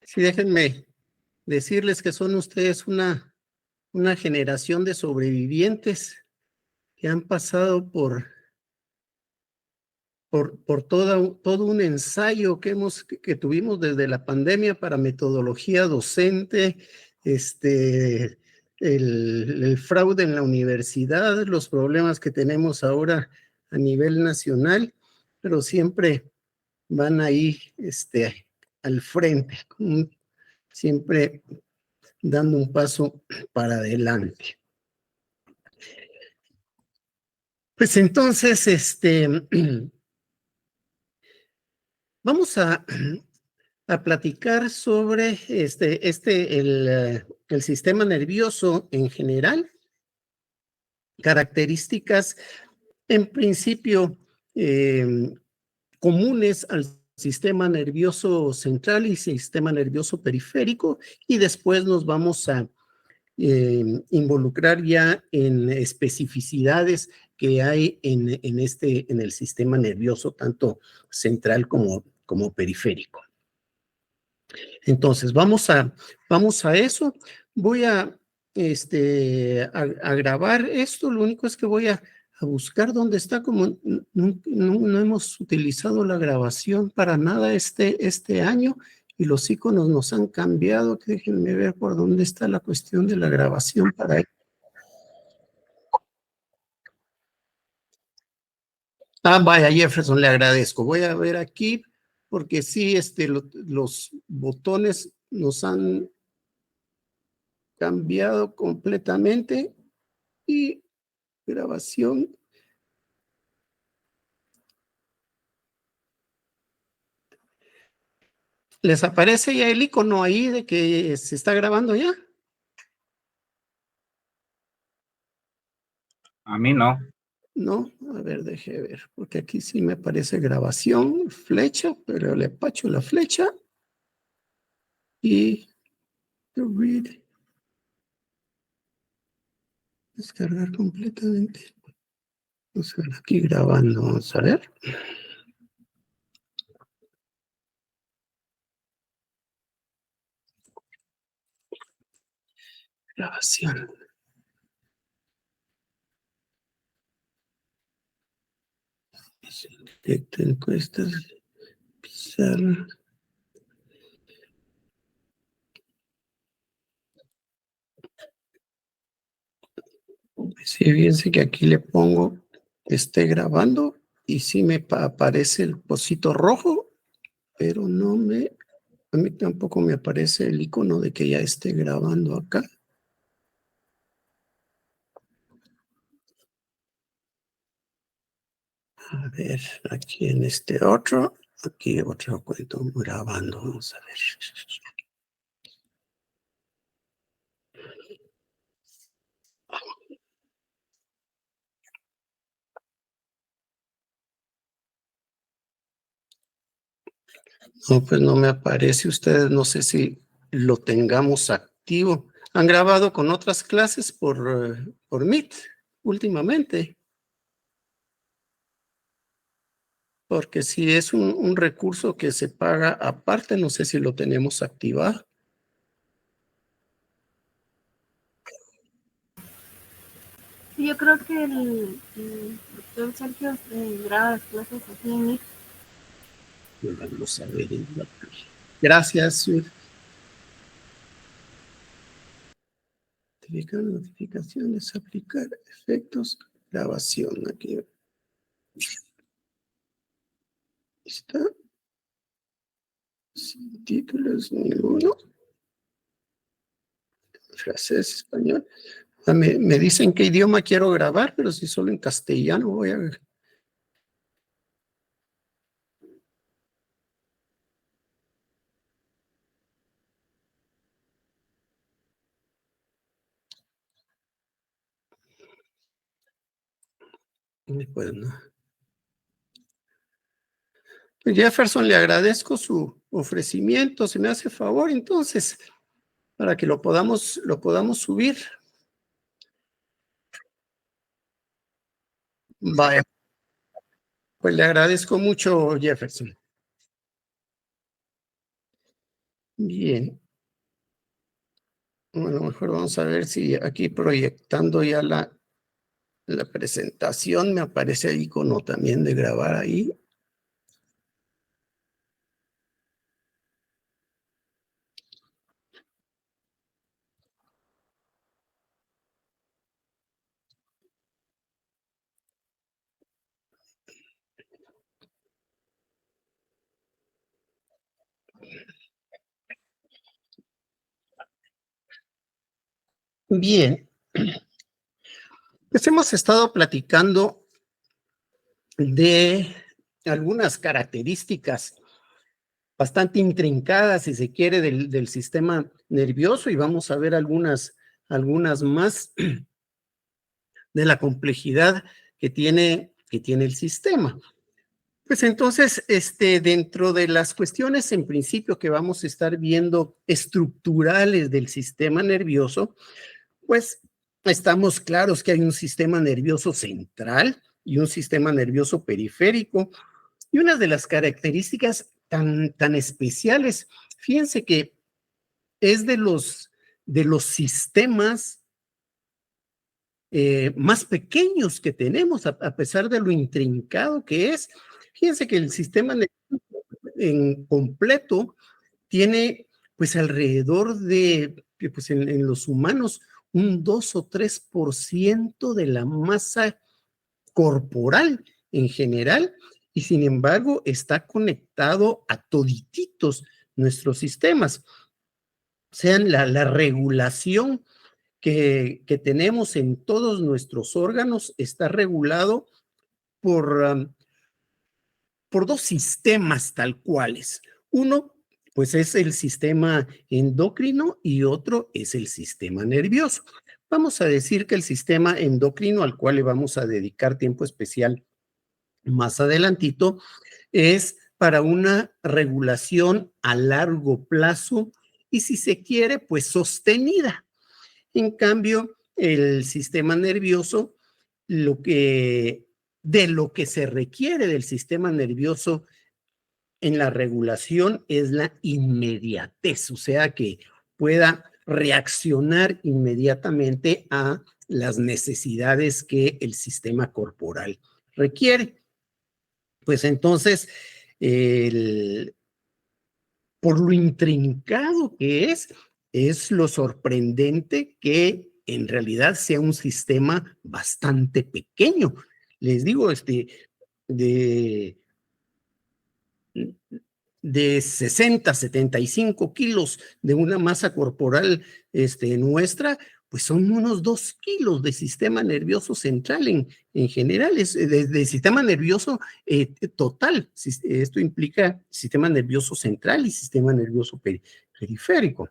Sí, déjenme decirles que son ustedes una generación de sobrevivientes que han pasado por todo un ensayo que tuvimos desde la pandemia para metodología docente, el fraude en la universidad, los problemas que tenemos ahora a nivel nacional, pero siempre van ahí al frente, siempre dando un paso para adelante. Pues entonces, vamos a platicar sobre el sistema nervioso en general, características en principio comunes al sistema nervioso central y sistema nervioso periférico, y después nos vamos a involucrar ya en especificidades que hay en el sistema nervioso, tanto central como periférico. Entonces, vamos a eso. Voy a grabar esto. Lo único es que voy a buscar dónde está, como no hemos utilizado la grabación para nada este año, y los iconos nos han cambiado. Déjenme ver por dónde está la cuestión de la grabación para él. Vaya, Jefferson, le agradezco. Voy a ver aquí, porque sí, los botones nos han cambiado completamente, y grabación. ¿Les aparece ya el icono ahí de que se está grabando ya? A mí no. No, a ver, deje ver, porque aquí sí me aparece grabación, flecha, pero le apacho la flecha y read, descargar completamente. Vamos a ver aquí grabando, vamos a ver. Grabación. Detecta encuestas, pizarra. Sí, fíjense que aquí le pongo esté grabando y sí me aparece el pocito rojo, pero a mí tampoco me aparece el icono de que ya esté grabando acá. A ver, aquí en este otro, aquí otro cuento grabando, vamos a ver. No, pues no me aparece. Ustedes no sé si lo tengamos activo. ¿Han grabado con otras clases por Meet últimamente? Porque si es un recurso que se paga aparte, no sé si lo tenemos activado. Sí, yo creo que el doctor Sergio graba las clases aquí en Meet. Vamos a ver. Gracias. Verificar notificaciones, aplicar efectos, grabación. Aquí está. Sin títulos ninguno. Francés, español. Me dicen qué idioma quiero grabar, pero si solo en castellano voy a ver. Pues no. Jefferson, le agradezco su ofrecimiento. Se me hace favor, entonces, para que lo podamos subir. Vaya. Pues le agradezco mucho, Jefferson. Bien. Bueno, mejor vamos a ver si aquí proyectando ya la presentación me aparece el icono también de grabar ahí. Bien, pues hemos estado platicando de algunas características bastante intrincadas, si se quiere, del sistema nervioso, y vamos a ver algunas más de la complejidad que tiene el sistema. Pues entonces, dentro de las cuestiones en principio que vamos a estar viendo estructurales del sistema nervioso, pues estamos claros que hay un sistema nervioso central y un sistema nervioso periférico. Y una de las características tan especiales, fíjense que es de los sistemas más pequeños que tenemos, a pesar de lo intrincado que es. Fíjense que el sistema en completo tiene pues alrededor de, pues en los humanos, un 2 o 3% de la masa corporal en general, y sin embargo está conectado a todititos nuestros sistemas. Sean la regulación que tenemos en todos nuestros órganos está regulado por, por dos sistemas tal cuales. Uno, pues es el sistema endocrino y otro es el sistema nervioso. Vamos a decir que el sistema endocrino, al cual le vamos a dedicar tiempo especial más adelantito, es para una regulación a largo plazo y, si se quiere, pues sostenida. En cambio, el sistema nervioso, de lo que se requiere del sistema nervioso en la regulación es la inmediatez, o sea, que pueda reaccionar inmediatamente a las necesidades que el sistema corporal requiere. Pues entonces, el, por lo intrincado que es lo sorprendente que en realidad sea un sistema bastante pequeño. Les digo, de, de 60, 75 kilos de una masa corporal nuestra, pues son unos 2 kilos de sistema nervioso central en general, de sistema nervioso total. Esto implica sistema nervioso central y sistema nervioso periférico.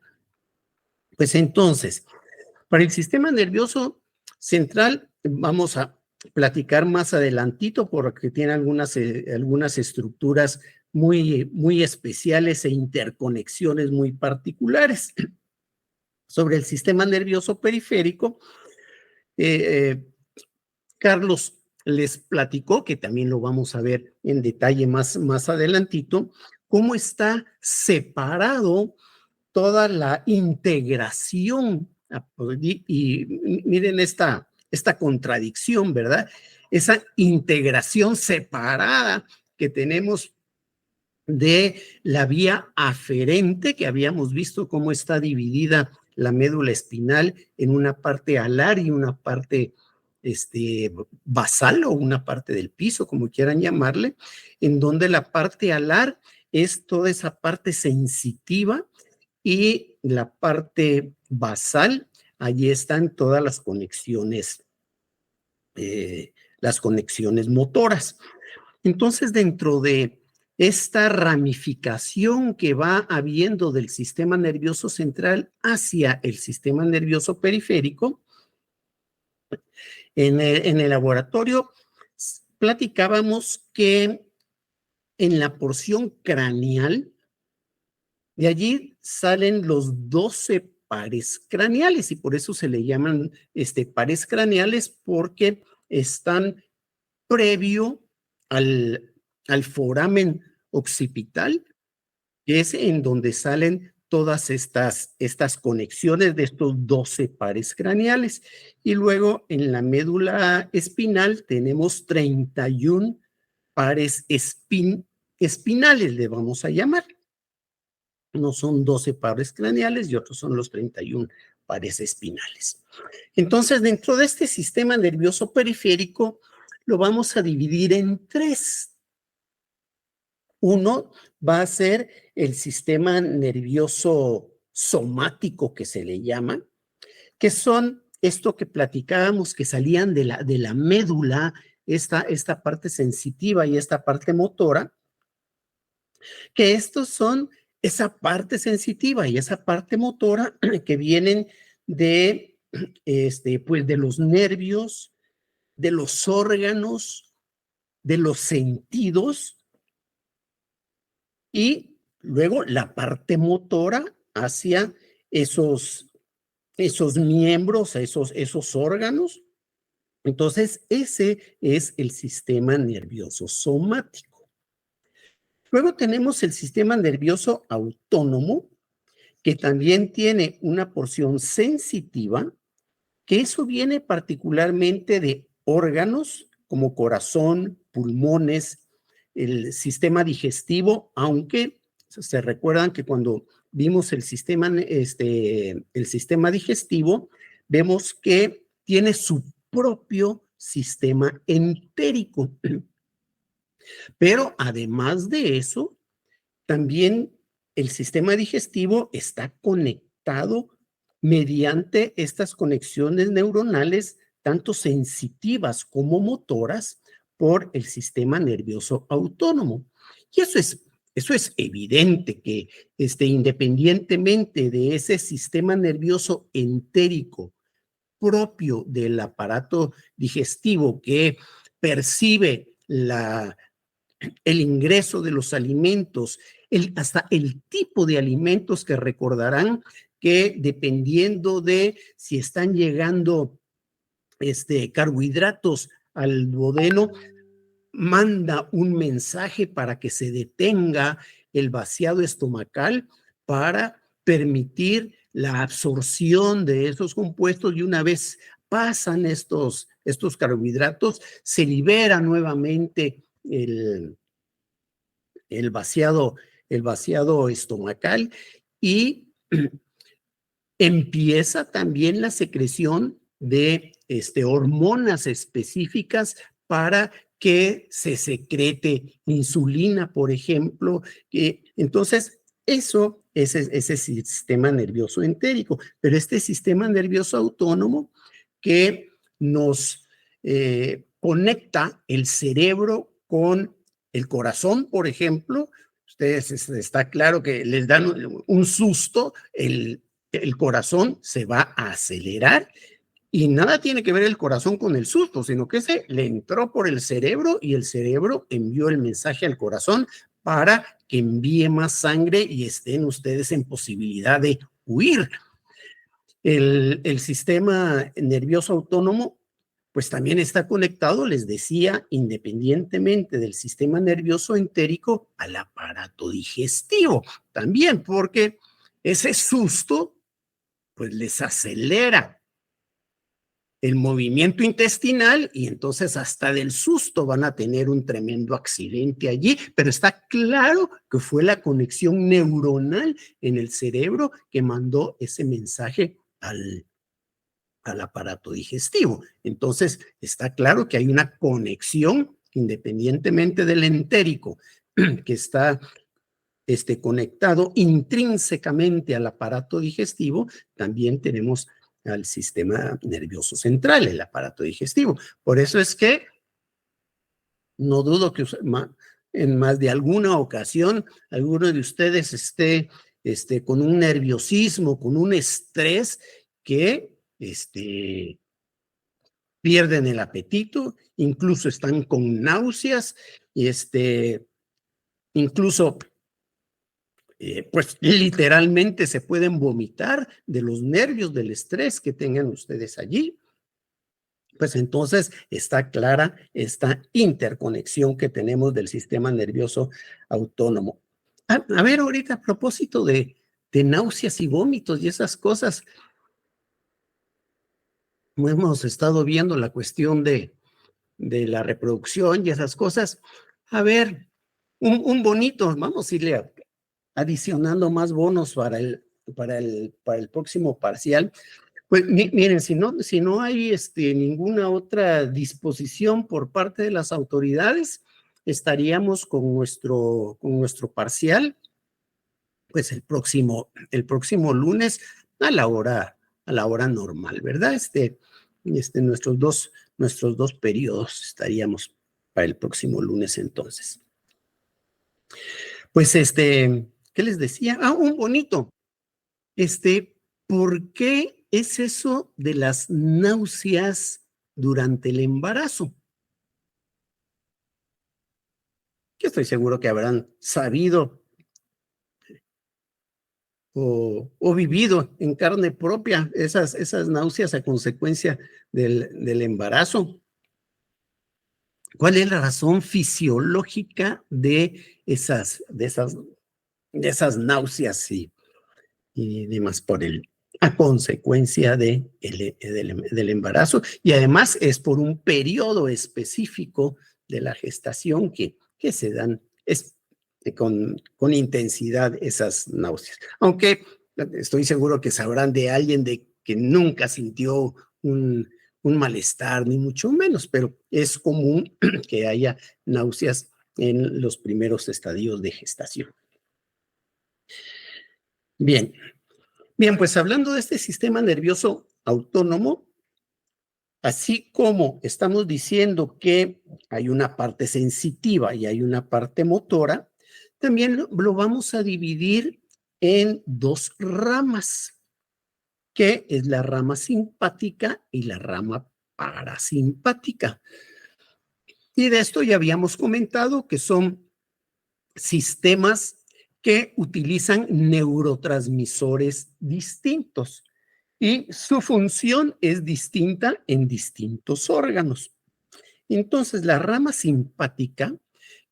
Pues entonces, para el sistema nervioso central, vamos a platicar más adelantito porque tiene algunas estructuras muy especiales e interconexiones muy particulares. Sobre el sistema nervioso periférico, eh, Carlos les platicó, que también lo vamos a ver en detalle más adelantito, cómo está separado toda la integración. Y miren esta contradicción, ¿verdad? Esa integración separada que tenemos de la vía aferente, que habíamos visto cómo está dividida la médula espinal en una parte alar y una parte basal, o una parte del piso, como quieran llamarle, en donde la parte alar es toda esa parte sensitiva y la parte basal, allí están todas las conexiones motoras. Entonces, dentro de esta ramificación que va habiendo del sistema nervioso central hacia el sistema nervioso periférico, en el laboratorio platicábamos que en la porción craneal, de allí salen los 12 pares craneales, y por eso se le llaman pares craneales, porque están previo al foramen occipital, que es en donde salen todas estas conexiones de estos 12 pares craneales. Y luego en la médula espinal tenemos 31 pares espinales, le vamos a llamar. No son 12 pares craneales y otros son los 31 pares espinales. Entonces, dentro de este sistema nervioso periférico, lo vamos a dividir en 3. Uno va a ser el sistema nervioso somático, que se le llama, que son esto que platicábamos, que salían de la médula, esta parte sensitiva y esta parte motora, que estos son esa parte sensitiva y esa parte motora que vienen de, pues de los nervios, de los órganos, de los sentidos, y luego la parte motora hacia esos miembros, esos órganos. Entonces, ese es el sistema nervioso somático. Luego tenemos el sistema nervioso autónomo, que también tiene una porción sensitiva, que eso viene particularmente de órganos como corazón, pulmones, el sistema digestivo, aunque se recuerdan que cuando vimos el sistema digestivo, vemos que tiene su propio sistema entérico. Pero además de eso, también el sistema digestivo está conectado mediante estas conexiones neuronales, tanto sensitivas como motoras, por el sistema nervioso autónomo. Y eso es evidente que independientemente de ese sistema nervioso entérico propio del aparato digestivo que percibe el ingreso de los alimentos, hasta el tipo de alimentos, que recordarán que dependiendo de si están llegando carbohidratos al duodeno, manda un mensaje para que se detenga el vaciado estomacal para permitir la absorción de esos compuestos, y una vez pasan estos carbohidratos, se libera nuevamente el vaciado estomacal, y empieza también la secreción de hormonas específicas para que se secrete insulina, por ejemplo. Entonces, eso es ese sistema nervioso entérico. Pero este sistema nervioso autónomo que nos conecta el cerebro con el corazón, por ejemplo, ustedes está claro que les dan un susto, el corazón se va a acelerar, y nada tiene que ver el corazón con el susto, sino que se le entró por el cerebro y el cerebro envió el mensaje al corazón para que envíe más sangre y estén ustedes en posibilidad de huir. El sistema nervioso autónomo pues también está conectado, les decía, independientemente del sistema nervioso entérico, al aparato digestivo también, porque ese susto pues les acelera el movimiento intestinal, y entonces hasta del susto van a tener un tremendo accidente allí, pero está claro que fue la conexión neuronal en el cerebro que mandó ese mensaje al aparato digestivo. Entonces, está claro que hay una conexión independientemente del entérico que está conectado intrínsecamente al aparato digestivo. También tenemos al sistema nervioso central, el aparato digestivo. Por eso es que no dudo que en más de alguna ocasión alguno de ustedes esté con un nerviosismo, con un estrés que pierden el apetito, incluso están con náuseas, y incluso pues literalmente se pueden vomitar de los nervios, del estrés que tengan ustedes allí. Pues entonces está clara esta interconexión que tenemos del sistema nervioso autónomo. A ver, ahorita a propósito de de náuseas y vómitos y esas cosas. Hemos estado viendo la cuestión de la reproducción y esas cosas. A ver, un bonito, vamos a irle adicionando más bonos para el próximo parcial. Pues miren, si no hay ninguna otra disposición por parte de las autoridades, estaríamos con nuestro parcial, pues el próximo lunes a la hora normal, ¿verdad? Nuestros dos periodos estaríamos para el próximo lunes entonces. Pues ¿qué les decía? Un bonito. ¿Por qué es eso de las náuseas durante el embarazo? Yo estoy seguro que habrán sabido o vivido en carne propia esas náuseas a consecuencia del embarazo. ¿Cuál es la razón fisiológica de esas náuseas y demás a consecuencia del embarazo? Y además es por un periodo específico de la gestación que se dan con intensidad esas náuseas. Aunque estoy seguro que sabrán de alguien que nunca sintió un malestar, ni mucho menos, pero es común que haya náuseas en los primeros estadios de gestación. Bien, pues hablando de este sistema nervioso autónomo, así como estamos diciendo que hay una parte sensitiva y hay una parte motora, también lo vamos a dividir en dos ramas, que es la rama simpática y la rama parasimpática. Y de esto ya habíamos comentado que son sistemas que utilizan neurotransmisores distintos y su función es distinta en distintos órganos. Entonces, la rama simpática,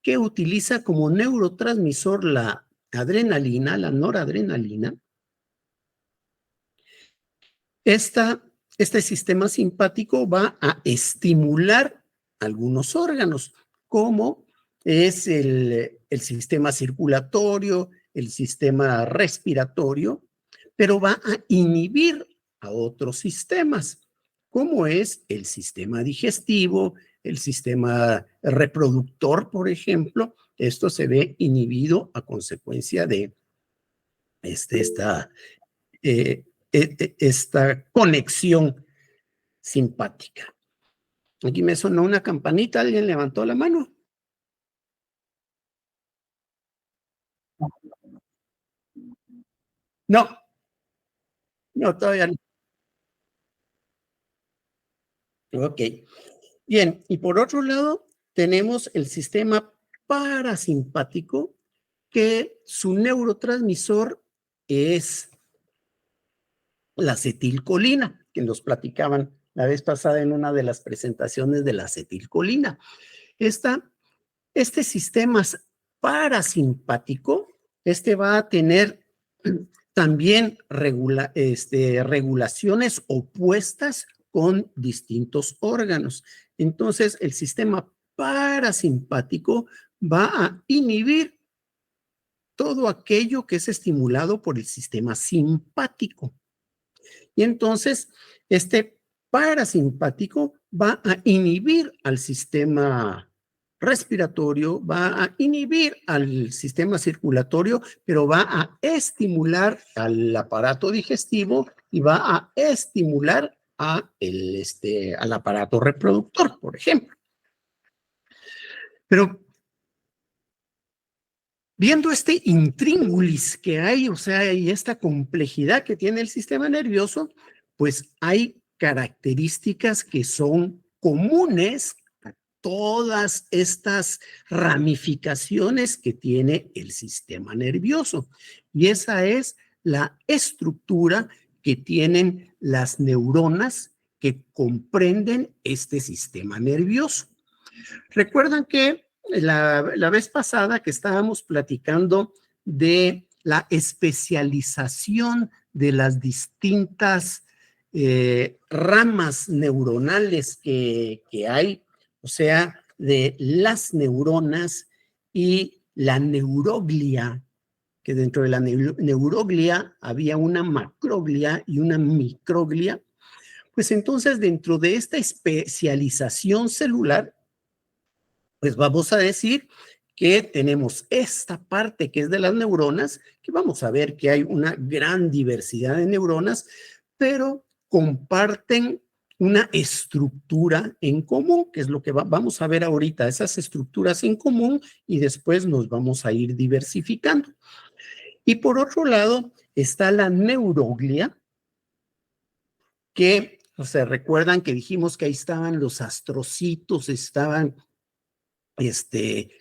que utiliza como neurotransmisor la adrenalina, la noradrenalina, este sistema simpático va a estimular algunos órganos, como es el sistema circulatorio, el sistema respiratorio, pero va a inhibir a otros sistemas, como es el sistema digestivo, el sistema reproductor, por ejemplo. Esto se ve inhibido a consecuencia de esta conexión simpática. Aquí me sonó una campanita, ¿alguien levantó la mano? No, todavía no. Ok, bien, y por otro lado tenemos el sistema parasimpático, que su neurotransmisor es la acetilcolina, que nos platicaban la vez pasada en una de las presentaciones de la acetilcolina. Este sistema parasimpático, va a tener también regulaciones opuestas con distintos órganos. Entonces, el sistema parasimpático va a inhibir todo aquello que es estimulado por el sistema simpático. Y entonces, este parasimpático va a inhibir al sistema respiratorio, va a inhibir al sistema circulatorio, pero va a estimular al aparato digestivo y va a estimular al aparato reproductor, por ejemplo. Pero viendo este intríngulis que hay, o sea, y esta complejidad que tiene el sistema nervioso, pues hay características que son comunes a todas estas ramificaciones que tiene el sistema nervioso. Y esa es la estructura que tienen las neuronas que comprenden este sistema nervioso. Recuerdan que la vez pasada que estábamos platicando de la especialización de las distintas ramas neuronales que hay, o sea, de las neuronas y la neuroglia, que dentro de la neuroglia había una macroglia y una microglia. Pues entonces, dentro de esta especialización celular, pues vamos a decir que tenemos esta parte que es de las neuronas, que vamos a ver que hay una gran diversidad de neuronas, pero comparten una estructura en común, que es lo que vamos a ver ahorita, esas estructuras en común, y después nos vamos a ir diversificando. Y por otro lado está la neuroglia, que, o sea, recuerdan que dijimos que ahí estaban los astrocitos, estaban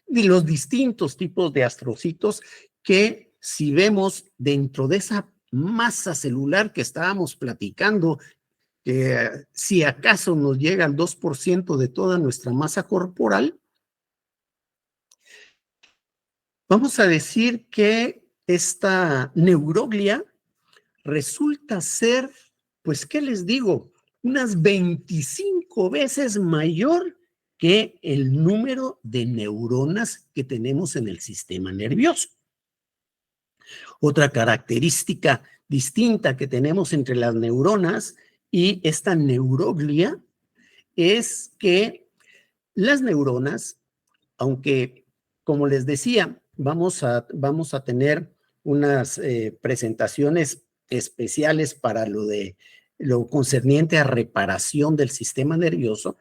los distintos tipos de astrocitos, que si vemos dentro de esa masa celular que estábamos platicando, que si acaso nos llega al 2% de toda nuestra masa corporal, vamos a decir que esta neuroglia resulta ser, pues, ¿qué les digo? Unas 25 veces mayor que el número de neuronas que tenemos en el sistema nervioso. Otra característica distinta que tenemos entre las neuronas y esta neuroglia es que las neuronas, aunque, como les decía, vamos a tener unas presentaciones especiales para lo concerniente a reparación del sistema nervioso,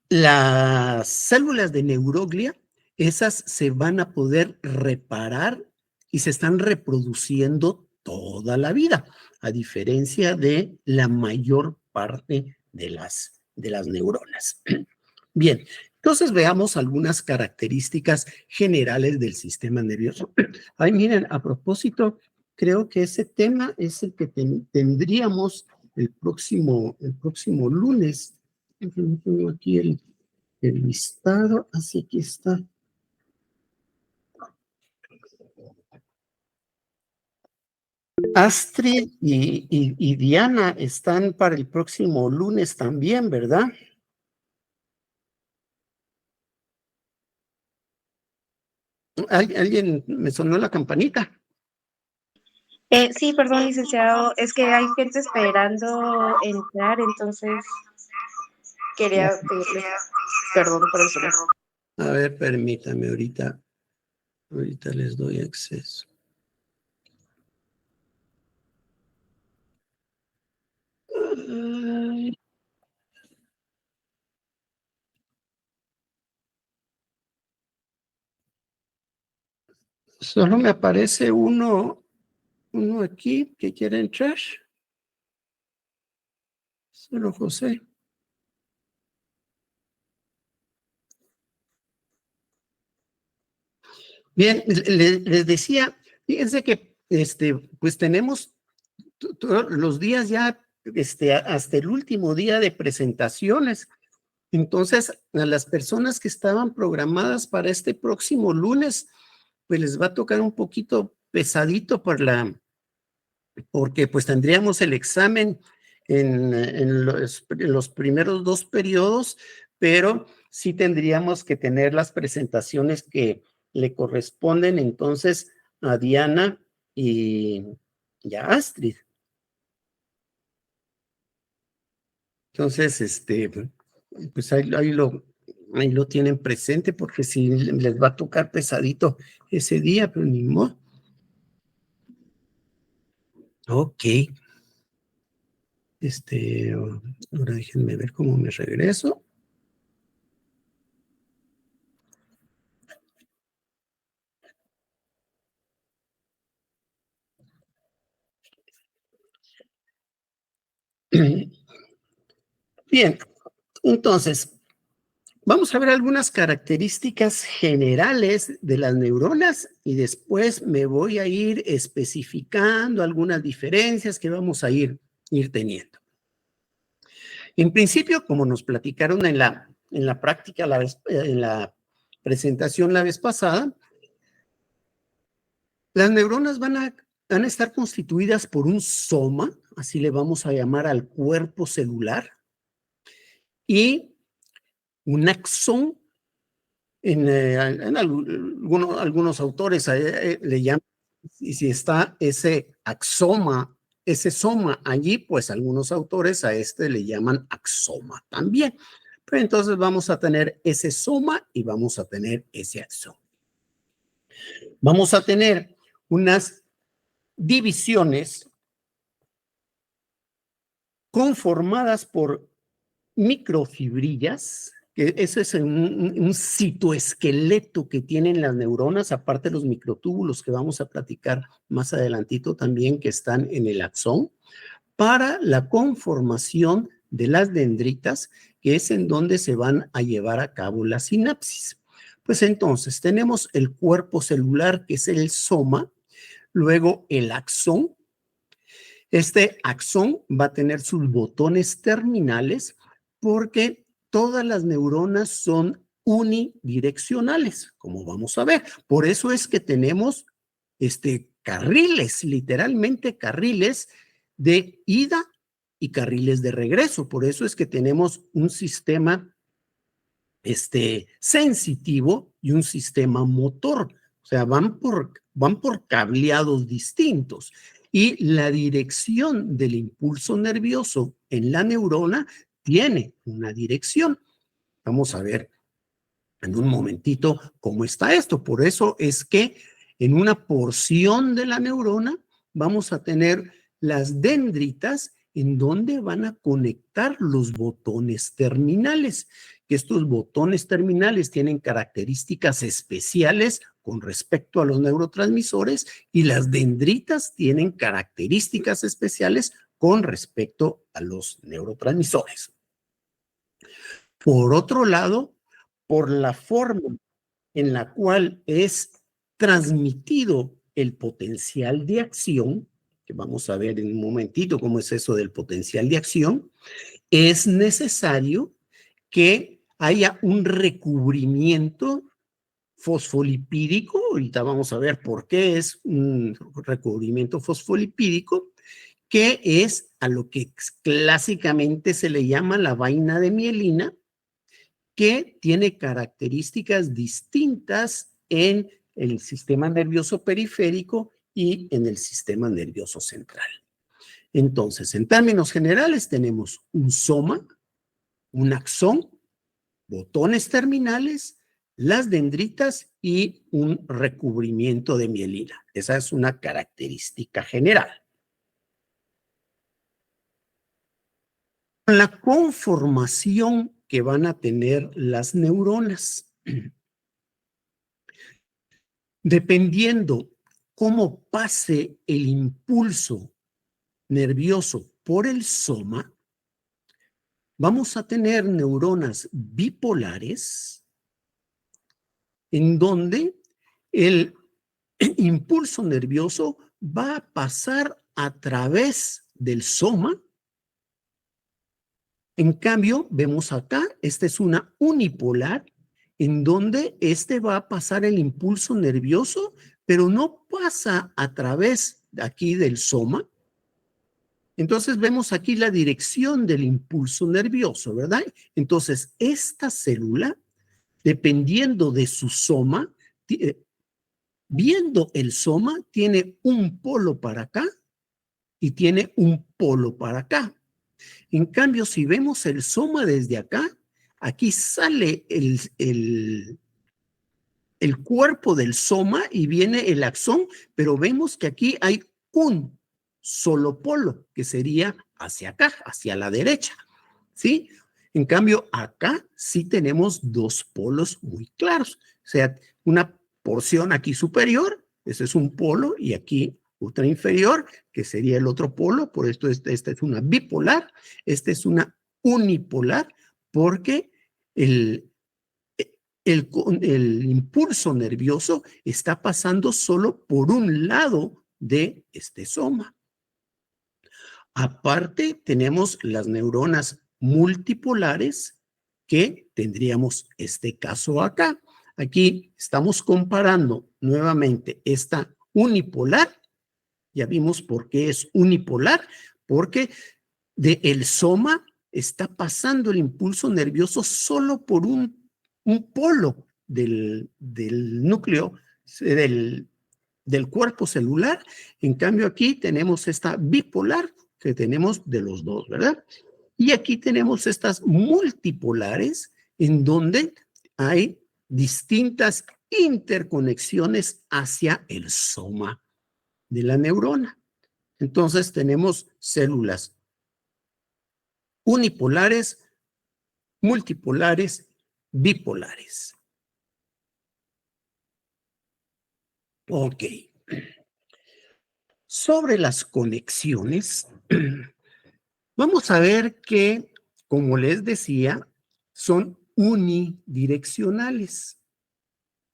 las células de neuroglia, esas se van a poder reparar y se están reproduciendo toda la vida, a diferencia de la mayor parte de las neuronas. Bien, entonces veamos algunas características generales del sistema nervioso. Ay, miren, a propósito, creo que ese tema es el que tendríamos el próximo lunes. Tengo aquí el listado, así que está. Astrid y Diana están para el próximo lunes también, ¿verdad? ¿Alguien me sonó la campanita? Sí, perdón, licenciado, es que hay gente esperando entrar, entonces quería pedirle perdón por eso. A ver, permítame, ahorita les doy acceso. Solo me aparece uno aquí que quiere entrar. Solo José. Bien, les decía, fíjense que pues tenemos todos los días ya hasta el último día de presentaciones. Entonces, a las personas que estaban programadas para este próximo lunes, pues les va a tocar un poquito pesadito porque pues tendríamos el examen en los primeros 2 periodos, pero sí tendríamos que tener las presentaciones que le corresponden entonces a Diana y a Astrid. Entonces, pues ahí lo tienen presente, porque si les va a tocar pesadito ese día, pero ni modo. Ok. Ahora déjenme ver cómo me regreso. Bien, entonces, vamos a ver algunas características generales de las neuronas y después me voy a ir especificando algunas diferencias que vamos a ir teniendo. En principio, como nos platicaron en en la práctica, en la presentación la vez pasada, las neuronas van a estar constituidas por un soma, así le vamos a llamar al cuerpo celular, y un axón. En algunos autores le llaman, y si está ese axoma, ese soma allí, pues algunos autores a este le llaman axoma también. Pero entonces vamos a tener ese soma y vamos a tener ese axón. Vamos a tener unas divisiones conformadas por microfibrillas, que ese es un citoesqueleto que tienen las neuronas, aparte de los microtúbulos que vamos a platicar más adelantito también, que están en el axón, para la conformación de las dendritas, que es en donde se van a llevar a cabo las sinapsis. Pues entonces tenemos el cuerpo celular, que es el soma, luego el axón. Este axón va a tener sus botones terminales porque todas las neuronas son unidireccionales, como vamos a ver. Por eso es que tenemos carriles, literalmente carriles de ida y carriles de regreso. Por eso es que tenemos un sistema sensitivo y un sistema motor. O sea, van por cableados distintos. Y la dirección del impulso nervioso en la neurona tiene una dirección. Vamos a ver en un momentito cómo está esto. Por eso es que en una porción de la neurona vamos a tener las dendritas en donde van a conectar los botones terminales. Que estos botones terminales tienen características especiales con respecto a los neurotransmisores y las dendritas tienen características especiales con respecto a los neurotransmisores. Por otro lado, por la forma en la cual es transmitido el potencial de acción, que vamos a ver en un momentito cómo es eso del potencial de acción, es necesario que haya un recubrimiento fosfolipídico. Ahorita vamos a ver por qué es un recubrimiento fosfolipídico, que es a lo que clásicamente se le llama la vaina de mielina, que tiene características distintas en el sistema nervioso periférico y en el sistema nervioso central. Entonces, en términos generales, tenemos un soma, un axón, botones terminales, las dendritas y un recubrimiento de mielina. Esa es una característica general. La conformación que van a tener las neuronas, dependiendo cómo pase el impulso nervioso por el soma, vamos a tener neuronas bipolares en donde el impulso nervioso va a pasar a través del soma. En cambio, vemos acá, esta es una unipolar en donde va a pasar el impulso nervioso, pero no pasa a través de aquí del soma. Entonces vemos aquí la dirección del impulso nervioso, ¿verdad? Entonces, esta célula, dependiendo de su soma, viendo el soma, tiene un polo para acá y tiene un polo para acá. En cambio, si vemos el soma desde acá, aquí sale el cuerpo del soma y viene el axón, pero vemos que aquí hay un solo polo, que sería hacia acá, hacia la derecha, ¿sí? En cambio, acá sí tenemos dos polos muy claros. O sea, una porción aquí superior, ese es un polo, y aquí otra inferior, que sería el otro polo. Por esto esta es una bipolar, esta es una unipolar, porque el impulso nervioso está pasando solo por un lado de este soma. Aparte, tenemos las neuronas multipolares, que tendríamos este caso acá. Aquí estamos comparando nuevamente esta unipolar. Ya vimos por qué es unipolar, porque el soma está pasando el impulso nervioso solo por un polo del núcleo, del cuerpo celular. En cambio, aquí tenemos esta bipolar que tenemos de los dos, ¿verdad? Y aquí tenemos estas multipolares en donde hay distintas interconexiones hacia el soma de la neurona. Entonces tenemos células unipolares, multipolares, bipolares. Ok. Sobre las conexiones, vamos a ver que, como les decía, son unidireccionales.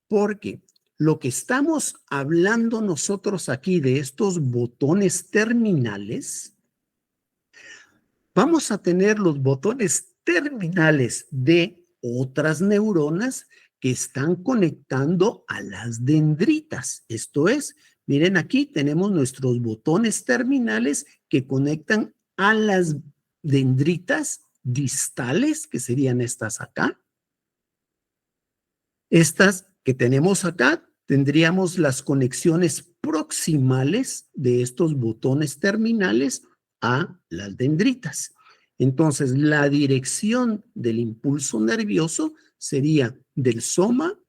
Porque lo que estamos hablando nosotros aquí de estos botones terminales, vamos a tener los botones terminales de otras neuronas que están conectando a las dendritas. Esto es, miren aquí tenemos nuestros botones terminales que conectan a las dendritas distales, que serían estas acá. Estas que tenemos acá, tendríamos las conexiones proximales de estos botones terminales a las dendritas. Entonces, la dirección del impulso nervioso sería del soma,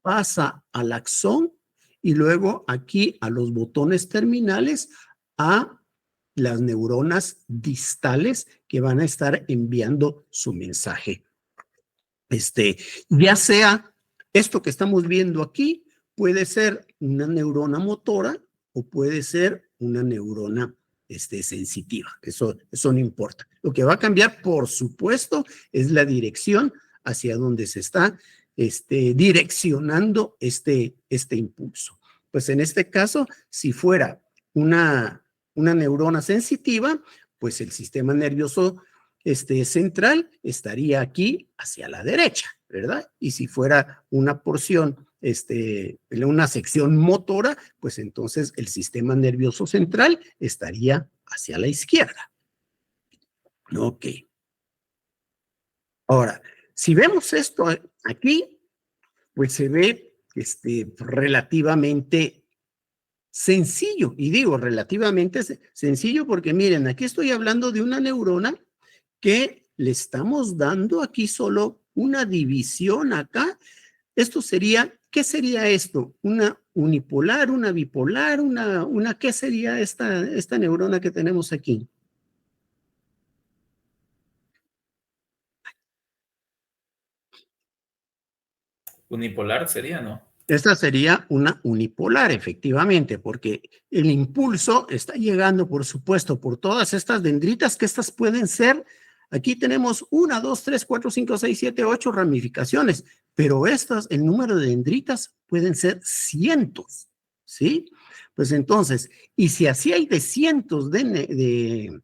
pasa al axón y luego aquí a los botones terminales a las neuronas distales que van a estar enviando su mensaje. Ya sea esto que estamos viendo aquí, puede ser una neurona motora o puede ser una neurona sensitiva. Eso no importa. Lo que va a cambiar, por supuesto, es la dirección hacia donde se está direccionando este impulso. Pues en este caso, si fuera una neurona sensitiva, pues el sistema nervioso central estaría aquí hacia la derecha, ¿verdad? Y si fuera una porción, una sección motora, pues entonces el sistema nervioso central estaría hacia la izquierda. Ok. Ahora, si vemos esto aquí, pues se ve relativamente sencillo. Y digo relativamente sencillo porque miren, aquí estoy hablando de una neurona que le estamos dando aquí solo una división acá. Esto sería, ¿qué sería esto? Una unipolar, una bipolar, ¿qué sería esta neurona que tenemos aquí? Unipolar sería, ¿no? Esta sería una unipolar, efectivamente, porque el impulso está llegando, por supuesto, por todas estas dendritas, que estas pueden ser, aquí tenemos 1, 2, 3, 4, 5, 6, 7, 8 ramificaciones, pero estas, el número de dendritas pueden ser cientos, ¿sí? Pues entonces, y si así hay de cientos de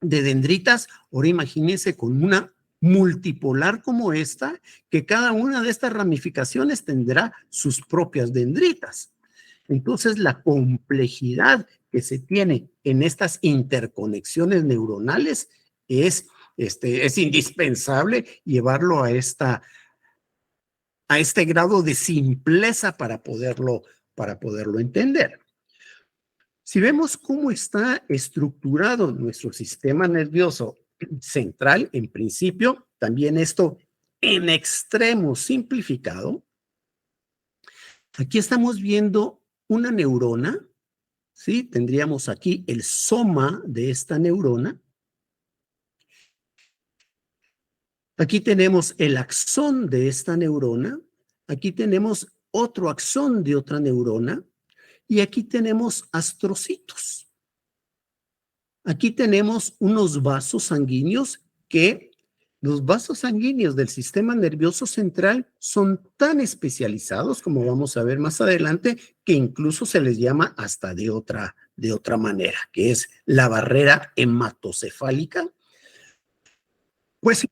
dendritas, ahora imagínense con una multipolar como esta, que cada una de estas ramificaciones tendrá sus propias dendritas. Entonces, la complejidad que se tiene en estas interconexiones neuronales es indispensable llevarlo a este grado de simpleza para poderlo entender. Si vemos cómo está estructurado nuestro sistema nervioso central, en principio, también esto en extremo simplificado, aquí estamos viendo una neurona, ¿sí? Tendríamos aquí el soma de esta neurona. Aquí tenemos el axón de esta neurona. Aquí tenemos otro axón de otra neurona. Y aquí tenemos astrocitos. Aquí tenemos unos vasos sanguíneos que los vasos sanguíneos del sistema nervioso central son tan especializados, como vamos a ver más adelante, que incluso se les llama hasta de otra manera, que es la barrera hematocefálica. Pues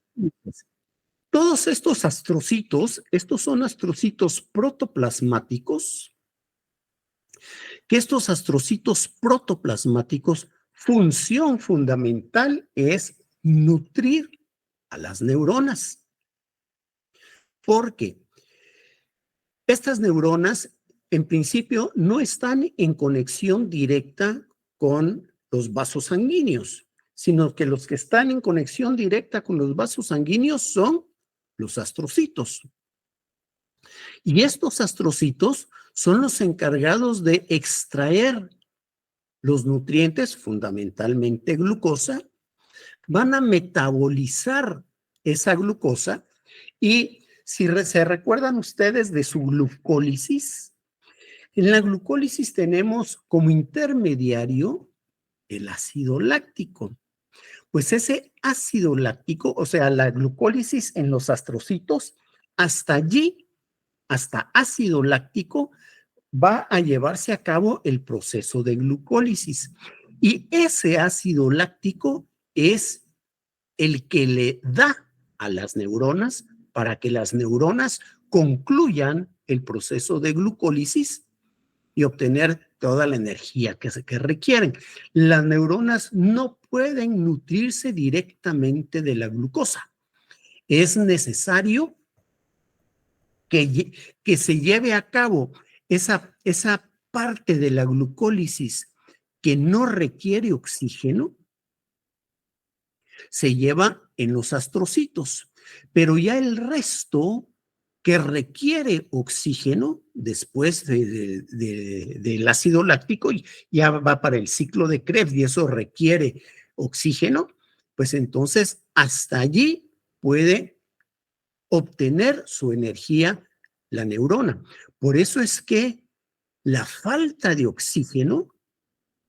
Todos estos astrocitos, estos son astrocitos protoplasmáticos, que estos astrocitos protoplasmáticos, función fundamental es nutrir a las neuronas. Porque estas neuronas, en principio, no están en conexión directa con los vasos sanguíneos, sino que los que están en conexión directa con los vasos sanguíneos son los astrocitos. Y estos astrocitos son los encargados de extraer los nutrientes, fundamentalmente glucosa, van a metabolizar esa glucosa y si se recuerdan ustedes de su glucólisis, en la glucólisis tenemos como intermediario el ácido láctico. Pues ese ácido láctico, o sea, la glucólisis en los astrocitos, hasta allí, hasta ácido láctico, va a llevarse a cabo el proceso de glucólisis. Y ese ácido láctico es el que le da a las neuronas para que las neuronas concluyan el proceso de glucólisis y obtener toda la energía que requieren. Las neuronas no pueden nutrirse directamente de la glucosa. Es necesario que se lleve a cabo esa parte de la glucólisis que no requiere oxígeno, se lleva en los astrocitos, pero ya el resto que requiere oxígeno después del ácido láctico ya va para el ciclo de Krebs y eso requiere oxígeno, pues entonces hasta allí puede obtener su energía la neurona. Por eso es que la falta de oxígeno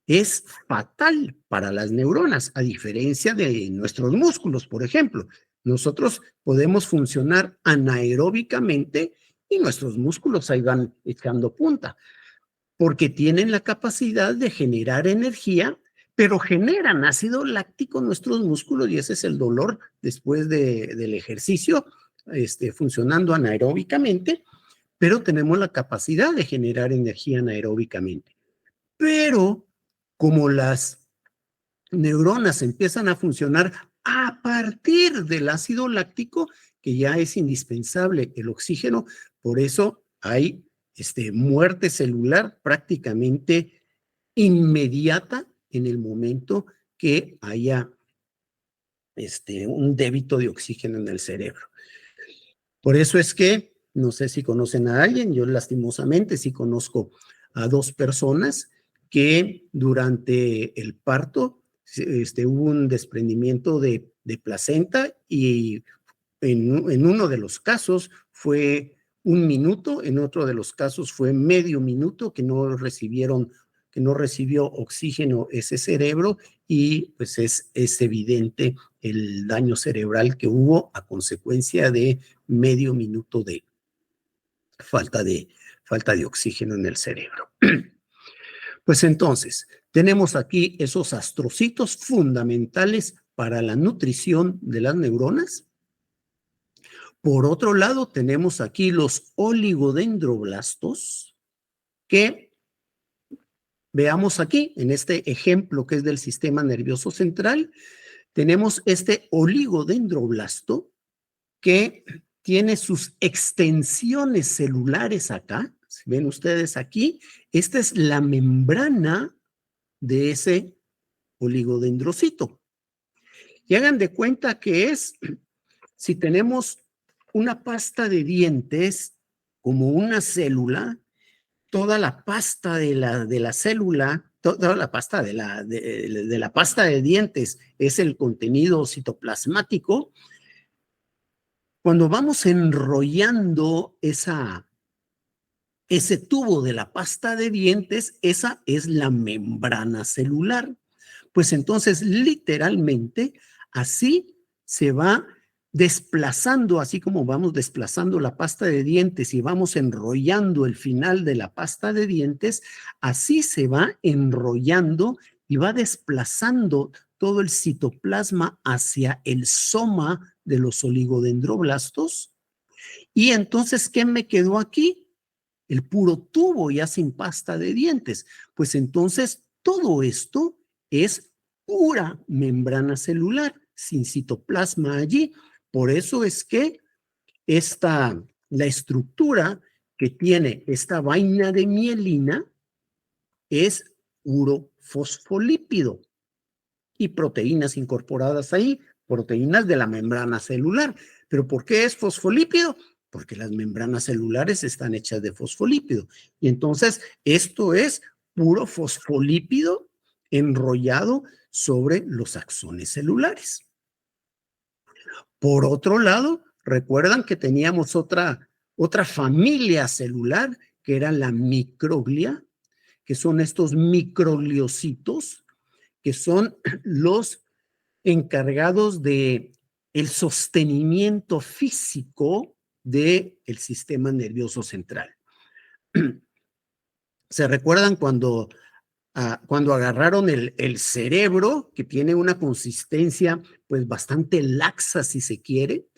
es fatal para las neuronas, a diferencia de nuestros músculos, por ejemplo. Nosotros podemos funcionar anaeróbicamente y nuestros músculos ahí van echando punta, porque tienen la capacidad de generar energía, pero generan ácido láctico nuestros músculos y ese es el dolor después del ejercicio, funcionando anaeróbicamente, pero tenemos la capacidad de generar energía anaeróbicamente. Pero como las neuronas empiezan a funcionar a partir del ácido láctico, que ya es indispensable el oxígeno, por eso hay muerte celular prácticamente inmediata en el momento que haya un débito de oxígeno en el cerebro. Por eso es que, no sé si conocen a alguien, yo lastimosamente sí conozco a 2 personas que durante el parto hubo un desprendimiento de placenta y en uno de los casos fue 1 minuto, en otro de los casos fue medio minuto que no recibió oxígeno ese cerebro y pues es evidente el daño cerebral que hubo a consecuencia de medio minuto de falta de oxígeno en el cerebro. Pues entonces, tenemos aquí esos astrocitos fundamentales para la nutrición de las neuronas. Por otro lado, tenemos aquí los oligodendroblastos, que veamos aquí, en este ejemplo que es del sistema nervioso central, tenemos este oligodendroblasto que tiene sus extensiones celulares acá. Si ven ustedes aquí, esta es la membrana de ese oligodendrocito. Y hagan de cuenta que si tenemos una pasta de dientes como una célula, toda la pasta de la célula, toda la pasta de la pasta de dientes es el contenido citoplasmático. Cuando vamos enrollando ese tubo de la pasta de dientes, esa es la membrana celular. Pues entonces, literalmente, así se va desplazando, así como vamos desplazando la pasta de dientes y vamos enrollando el final de la pasta de dientes, así se va enrollando y va desplazando todo el citoplasma hacia el soma de los oligodendroblastos. Y entonces, ¿qué me quedó aquí? El puro tubo ya sin pasta de dientes. Pues entonces todo esto es pura membrana celular, sin citoplasma allí. Por eso es que la estructura que tiene esta vaina de mielina es puro fosfolípido y proteínas incorporadas ahí, proteínas de la membrana celular. ¿Pero por qué es fosfolípido? Porque las membranas celulares están hechas de fosfolípido. Y entonces esto es puro fosfolípido enrollado sobre los axones celulares. Por otro lado, recuerdan que teníamos otra familia celular, que era la microglia, que son estos microgliocitos, que son los encargados de el sostenimiento físico del sistema nervioso central. ¿Se recuerdan cuando agarraron el cerebro, que tiene una consistencia pues bastante laxa si se quiere?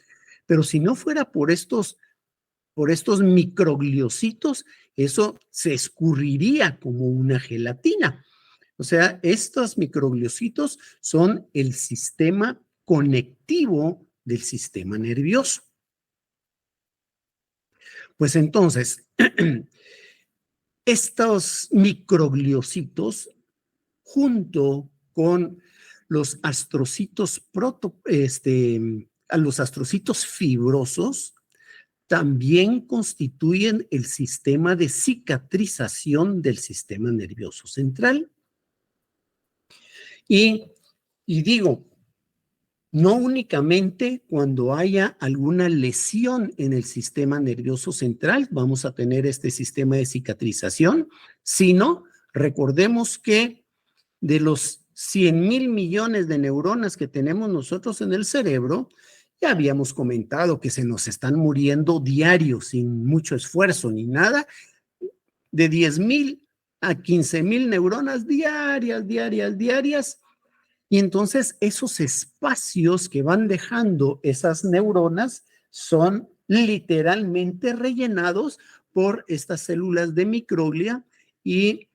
Pero si no fuera por estos microgliocitos, eso se escurriría como una gelatina. O sea, estos microgliocitos son el sistema conectivo del sistema nervioso. Pues entonces, estos microgliocitos, junto con los astrocitos los astrocitos fibrosos, también constituyen el sistema de cicatrización del sistema nervioso central. Y digo, no únicamente cuando haya alguna lesión en el sistema nervioso central vamos a tener este sistema de cicatrización, sino recordemos que de los 100,000 millones de neuronas que tenemos nosotros en el cerebro, ya habíamos comentado que se nos están muriendo diario sin mucho esfuerzo ni nada, de 10,000 a 15,000 neuronas diarias. Y entonces esos espacios que van dejando esas neuronas son literalmente rellenados por estas células de microglia y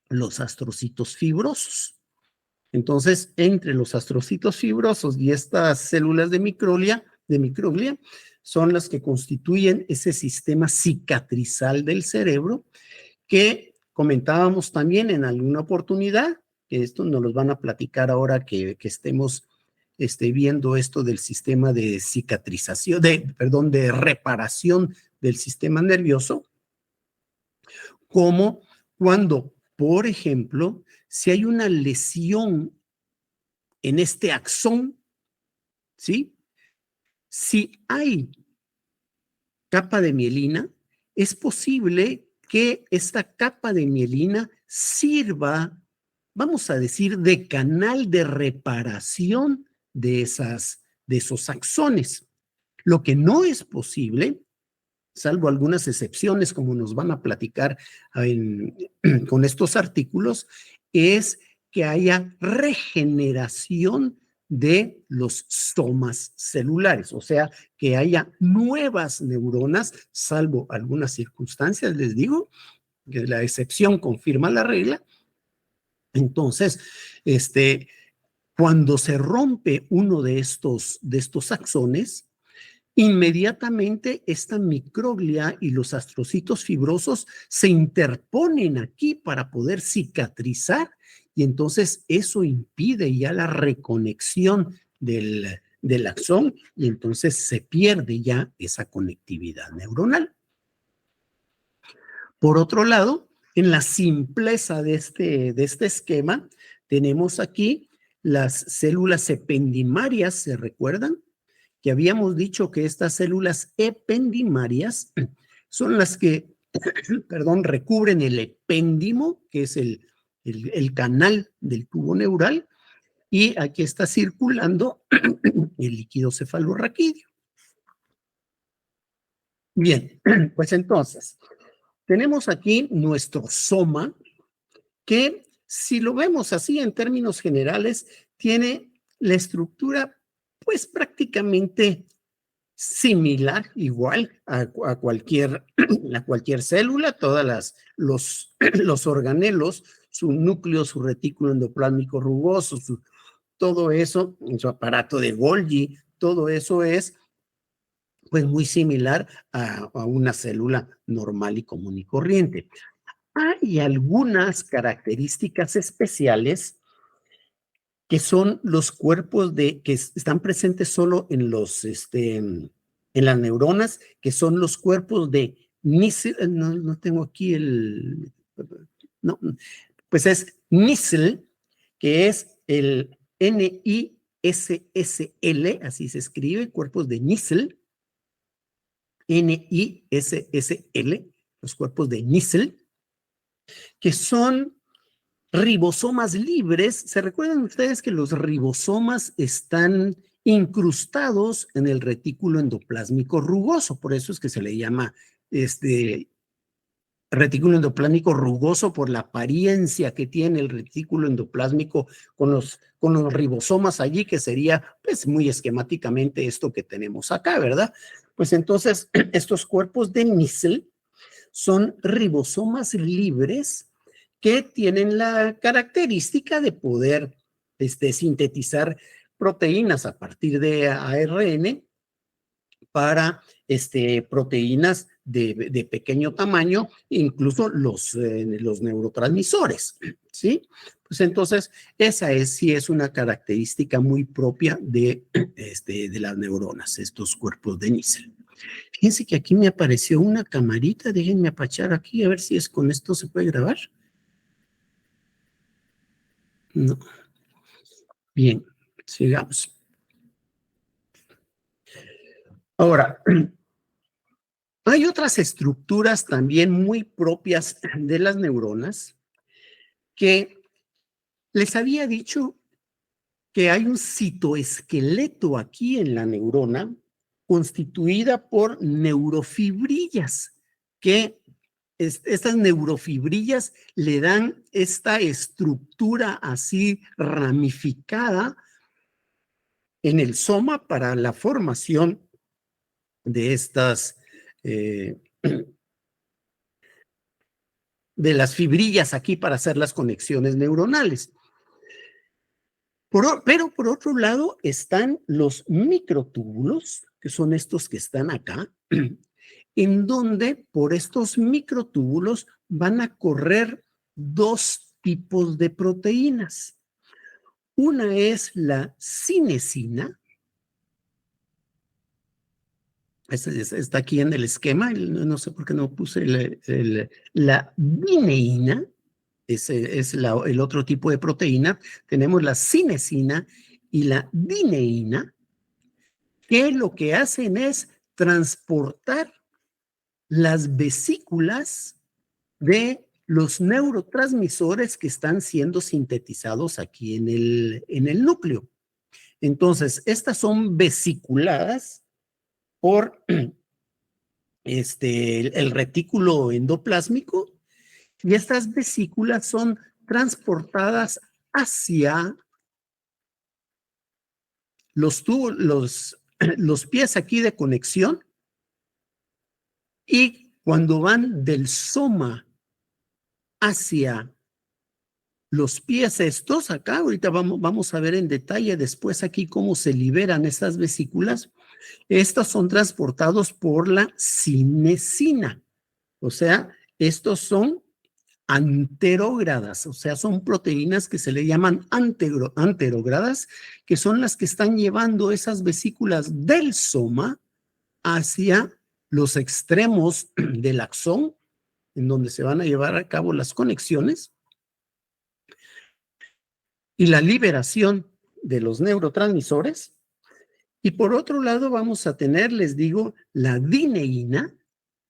los astrocitos fibrosos. Entonces, entre los astrocitos fibrosos y estas células de microglia son las que constituyen ese sistema cicatrizal del cerebro que comentábamos también en alguna oportunidad, que esto nos los van a platicar ahora que estemos viendo esto del sistema de cicatrización, de reparación del sistema nervioso, como cuando, por ejemplo, si hay una lesión en este axón, ¿sí? Si hay capa de mielina, es posible que esta capa de mielina sirva, vamos a decir, de canal de reparación de esos axones. Lo que no es posible, salvo algunas excepciones, como nos van a platicar con estos artículos, es que haya regeneración de los somas celulares, o sea, que haya nuevas neuronas, salvo algunas circunstancias, les digo, que la excepción confirma la regla. Entonces, cuando se rompe uno de estos axones, inmediatamente esta microglia y los astrocitos fibrosos se interponen aquí para poder cicatrizar y entonces eso impide ya la reconexión del axón y entonces se pierde ya esa conectividad neuronal. Por otro lado, en la simpleza de este esquema, tenemos aquí las células ependimarias, ¿se recuerdan? Que habíamos dicho que estas células ependimarias son las que, recubren el epéndimo, que es el canal del tubo neural, y aquí está circulando el líquido cefalorraquídeo. Bien, pues entonces, tenemos aquí nuestro soma, que si lo vemos así en términos generales, tiene la estructura pues prácticamente similar, igual a cualquier célula, los organelos, su núcleo, su retículo endoplásmico rugoso, todo eso, su aparato de Golgi, todo eso es pues muy similar a una célula normal y común y corriente. Hay algunas características especiales que son los cuerpos que están presentes solo en en las neuronas, que son los cuerpos de Nissl, no tengo aquí no, pues es Nissl, que es el NISSL, así se escribe, cuerpos de Nissl, NISSL, los cuerpos de Nissl, que son ribosomas libres. ¿Se recuerdan ustedes que los ribosomas están incrustados en el retículo endoplásmico rugoso? Por eso es que se le llama retículo endoplásmico rugoso, por la apariencia que tiene el retículo endoplásmico con los ribosomas allí, que sería pues muy esquemáticamente esto que tenemos acá, ¿verdad? Pues entonces estos cuerpos de Nissl son ribosomas libres que tienen la característica de poder sintetizar proteínas a partir de ARN para proteínas de pequeño tamaño, incluso los neurotransmisores, ¿sí? Pues entonces, esa sí es una característica muy propia de las neuronas, estos cuerpos de Nissl. Fíjense que aquí me apareció una camarita, déjenme apachar aquí, a ver si es con esto se puede grabar. No. Bien, sigamos. Ahora, hay otras estructuras también muy propias de las neuronas que les había dicho que hay un citoesqueleto aquí en la neurona constituida por neurofibrillas, que estas neurofibrillas le dan esta estructura así ramificada en el soma para la formación de estas, de las fibrillas aquí para hacer las conexiones neuronales. Pero por otro lado están los microtúbulos, que son estos que están acá, en donde por estos microtúbulos van a correr dos tipos de proteínas. Una es la cinesina, está aquí en el esquema, no sé por qué no puse la dineína, ese es el otro tipo de proteína. Tenemos la cinesina y la dineína, que lo que hacen es transportar las vesículas de los neurotransmisores que están siendo sintetizados aquí en el núcleo. Entonces, estas son vesiculadas por el retículo endoplásmico, y estas vesículas son transportadas hacia los pies aquí de conexión, y cuando van del soma hacia los pies estos acá, ahorita vamos a ver en detalle después aquí cómo se liberan estas vesículas. Estas son transportados por la cinesina, o sea, estos son anterógradas, o sea, son proteínas que se le llaman anterógradas, que son las que están llevando esas vesículas del soma hacia los extremos del axón, en donde se van a llevar a cabo las conexiones y la liberación de los neurotransmisores. Y por otro lado vamos a tener, les digo, la dineína,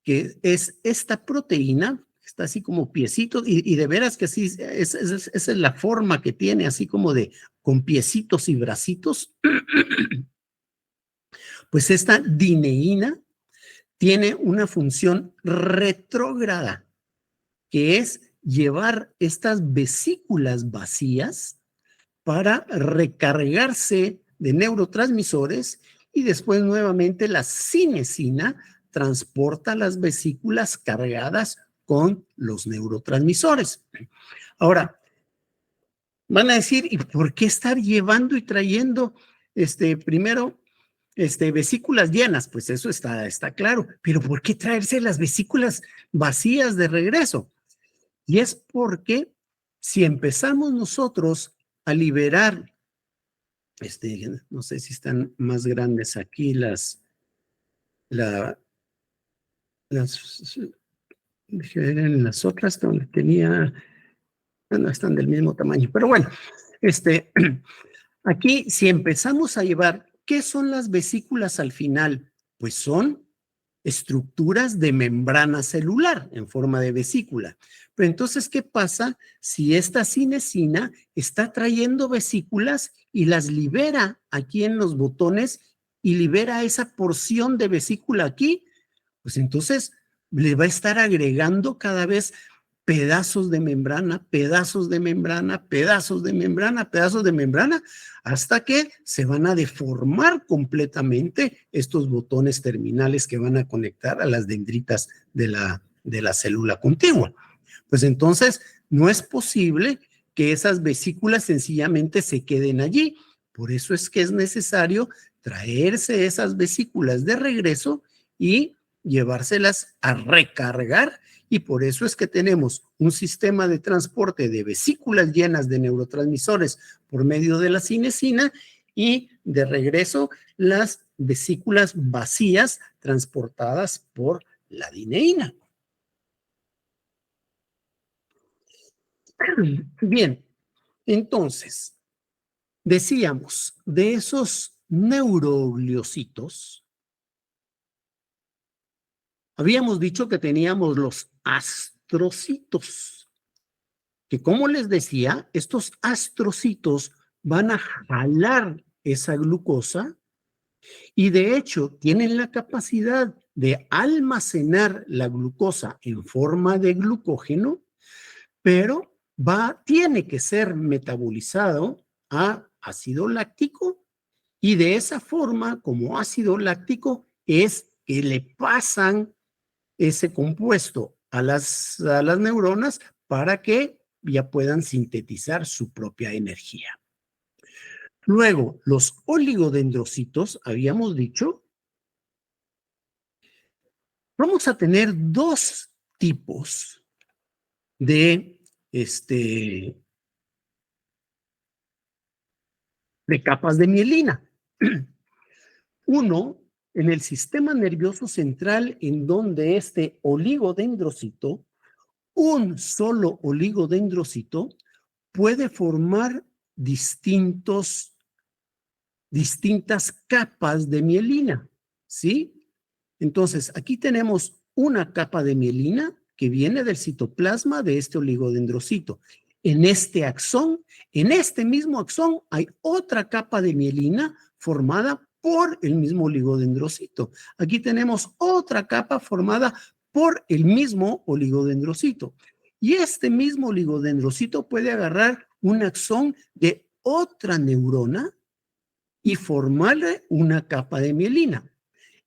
que es esta proteína, está así como piecitos, y de veras que así, esa es la forma que tiene, así como con piecitos y bracitos. Pues esta dineína tiene una función retrógrada, que es llevar estas vesículas vacías para recargarse de neurotransmisores y después nuevamente la cinesina transporta las vesículas cargadas con los neurotransmisores. Ahora, van a decir, ¿y por qué estar llevando y trayendo primero vesículas llenas? Pues eso está claro, pero ¿por qué traerse las vesículas vacías de regreso? Y es porque si empezamos nosotros a liberar, no sé si están más grandes aquí las en las otras donde tenía, no están del mismo tamaño, pero bueno, aquí si empezamos a llevar, ¿qué son las vesículas al final? Pues son estructuras de membrana celular en forma de vesícula. Pero entonces, ¿qué pasa si esta cinesina está trayendo vesículas y las libera aquí en los botones y libera esa porción de vesícula aquí? Pues entonces le va a estar agregando cada vez pedazos de membrana, pedazos de membrana, pedazos de membrana, pedazos de membrana, hasta que se van a deformar completamente estos botones terminales que van a conectar a las dendritas de la célula contigua. Pues entonces no es posible que esas vesículas sencillamente se queden allí. Por eso es que es necesario traerse esas vesículas de regreso y llevárselas a recargar, y por eso es que tenemos un sistema de transporte de vesículas llenas de neurotransmisores por medio de la cinesina y de regreso las vesículas vacías transportadas por la dineína. Bien, entonces, decíamos, de esos neurogliocitos, habíamos dicho que teníamos los astrocitos, que como les decía, estos astrocitos van a jalar esa glucosa y de hecho tienen la capacidad de almacenar la glucosa en forma de glucógeno, pero tiene que ser metabolizado a ácido láctico y de esa forma, como ácido láctico, es que le pasan ese compuesto a las neuronas para que ya puedan sintetizar su propia energía. Luego, los oligodendrocitos, habíamos dicho, vamos a tener dos tipos de capas de mielina. Uno, en el sistema nervioso central, en donde este oligodendrocito, un solo oligodendrocito, puede formar distintas capas de mielina, ¿sí? Entonces, aquí tenemos una capa de mielina que viene del citoplasma de este oligodendrocito. En este axón, en este mismo axón, hay otra capa de mielina formada por el mismo oligodendrocito. Aquí tenemos otra capa formada por el mismo oligodendrocito. Y este mismo oligodendrocito puede agarrar un axón de otra neurona y formarle una capa de mielina.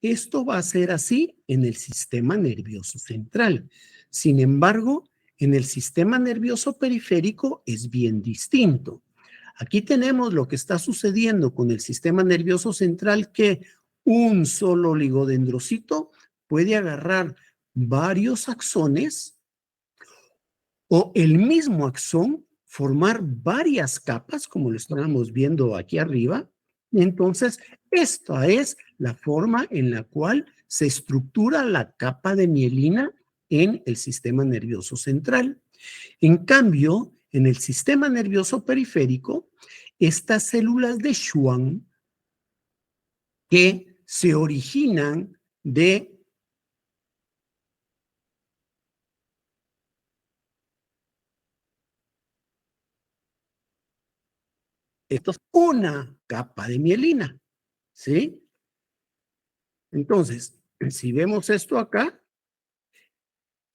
Esto va a ser así en el sistema nervioso central. Sin embargo, en el sistema nervioso periférico es bien distinto. Aquí tenemos lo que está sucediendo con el sistema nervioso central, que un solo oligodendrocito puede agarrar varios axones o el mismo axón formar varias capas, como lo estábamos viendo aquí arriba. Entonces, esta es la forma en la cual se estructura la capa de mielina en el sistema nervioso central. En cambio, en el sistema nervioso periférico, estas células de Schwann que se originan de esto es una capa de mielina, ¿sí? Entonces, si vemos esto acá,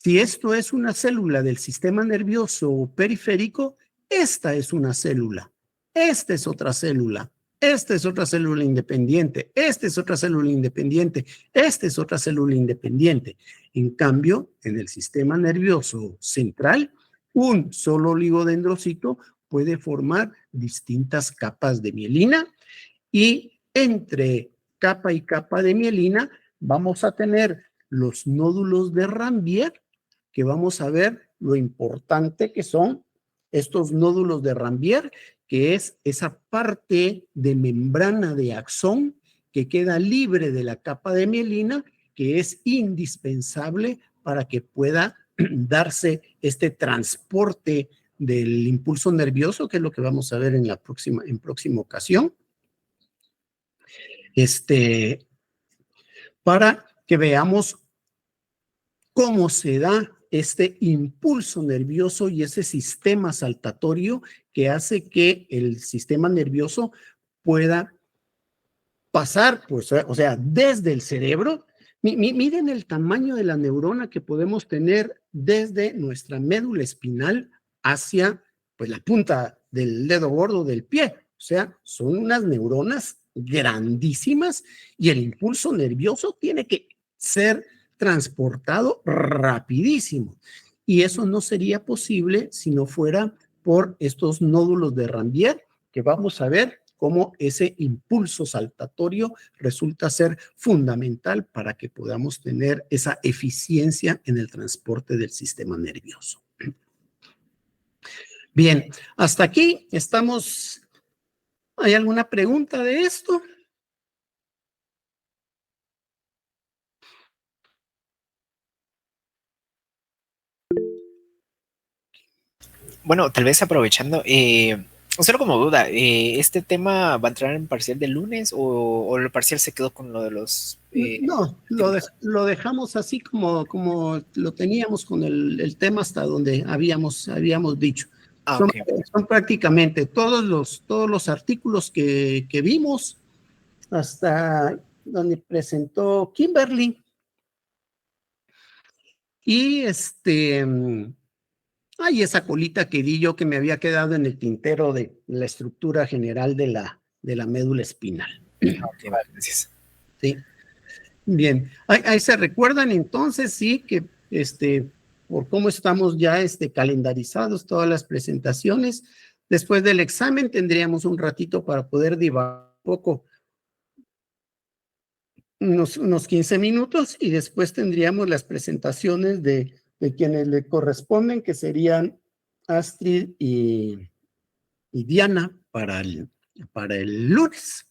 si esto es una célula del sistema nervioso periférico, esta es una célula, esta es otra célula, esta es otra célula independiente, esta es otra célula independiente, esta es otra célula independiente. En cambio, en el sistema nervioso central, un solo oligodendrocito puede formar distintas capas de mielina y entre capa y capa de mielina vamos a tener los nódulos de Ranvier, que vamos a ver lo importante que son estos nódulos de Ranvier, que es esa parte de membrana de axón que queda libre de la capa de mielina, que es indispensable para que pueda darse este transporte del impulso nervioso, que es lo que vamos a ver en próxima ocasión. Para que veamos cómo se da este impulso nervioso y ese sistema saltatorio que hace que el sistema nervioso pueda pasar, pues, o sea, desde el cerebro. Miren el tamaño de la neurona que podemos tener desde nuestra médula espinal hacia, pues, la punta del dedo gordo del pie. O sea, son unas neuronas grandísimas y el impulso nervioso tiene que ser transportado rapidísimo. Y eso no sería posible si no fuera por estos nódulos de Ranvier, que vamos a ver cómo ese impulso saltatorio resulta ser fundamental para que podamos tener esa eficiencia en el transporte del sistema nervioso. Bien, hasta aquí estamos. ¿Hay alguna pregunta de esto? Bueno, tal vez aprovechando, solo como duda, ¿este tema va a entrar en parcial del lunes o el parcial se quedó con lo de los... No, lo dejamos así como lo teníamos con el tema hasta donde habíamos dicho. Okay. Son prácticamente todos los artículos que vimos hasta donde presentó Kimberly. Y hay esa colita que di yo que me había quedado en el tintero de la estructura general de la médula espinal. Okay, vale, gracias. Sí. Bien. Ahí se recuerdan entonces, sí, que por cómo estamos ya calendarizados todas las presentaciones. Después del examen tendríamos un ratito para poder divagar un poco, unos 15 minutos, y después tendríamos las presentaciones de quienes le corresponden, que serían Astrid y Diana para el lunes.